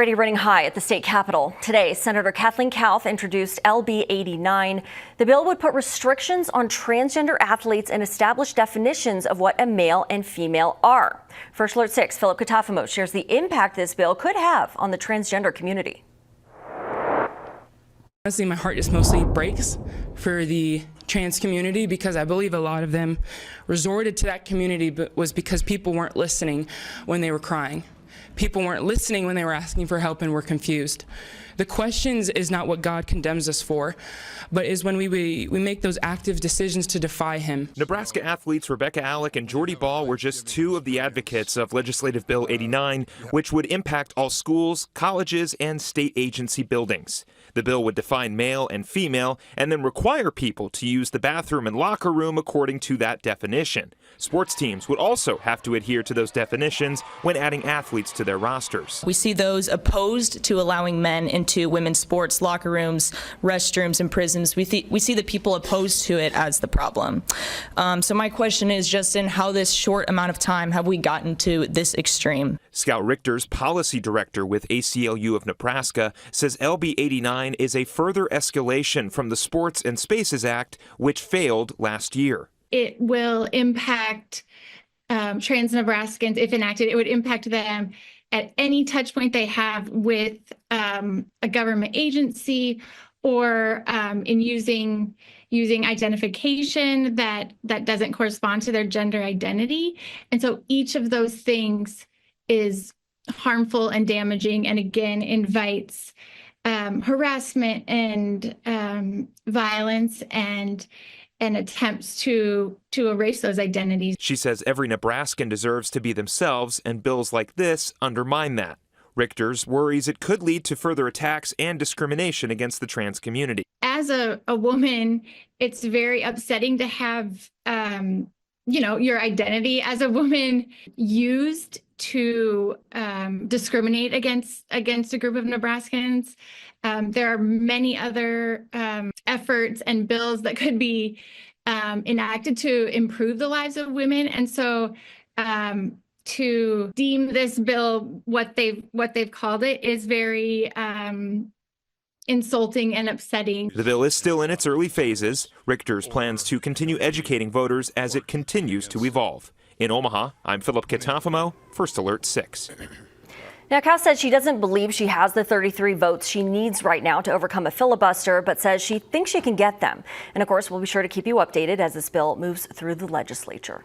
Already running high at the state capitol. Today, Senator Kathleen Kauth introduced LB 89. The bill would put restrictions on transgender athletes and establish definitions of what a male and female are. First Alert 6, Philip Katafamo shares the impact this bill could have on the transgender community. Honestly, my heart just mostly breaks for the trans community because I believe a lot of them resorted to that community but was because people weren't listening when they were crying. People weren't listening when they were asking for help and were confused. The questions is not what God condemns us for, but is when we make those active decisions to defy him. Nebraska athletes Rebecca Alec and Jordy Ball were just two of the advocates of Legislative Bill 89, which would impact all schools, colleges, and state agency buildings. The bill would define male and female and then require people to use the bathroom and locker room according to that definition. Sports teams would also have to adhere to those definitions when adding athletes to their rosters. We see those opposed to allowing men into women's sports locker rooms, restrooms, and prisons. We see the people opposed to it as the problem. So my question is just in how this short amount of time have we gotten to this extreme? Scout Richter's policy director with ACLU of Nebraska says LB 89 is a further escalation from the Sports and Spaces Act, which failed last year. It will impact trans Nebraskans. If enacted, it would impact them at any touch point they have with a government agency or in using identification that doesn't correspond to their gender identity. And so each of those things is harmful and damaging, and again invites harassment and violence and attempts to erase those identities. She says every Nebraskan deserves to be themselves, and bills like this undermine that. Richter's worries it could lead to further attacks and discrimination against the trans community. As a woman, it's very upsetting to have your identity as a woman used to discriminate against a group of Nebraskans. There are many other efforts and bills that could be enacted to improve the lives of women, and so to deem this bill what they've called it is very insulting and upsetting. The bill is still in its early phases. Richter's plans to continue educating voters as it continues to evolve. In Omaha, I'm Philip Katafamo, First Alert 6. Now, Kauth said she doesn't believe she has the 33 votes she needs right now to overcome a filibuster, but says she thinks she can get them. And of course, we'll be sure to keep you updated as this bill moves through the legislature.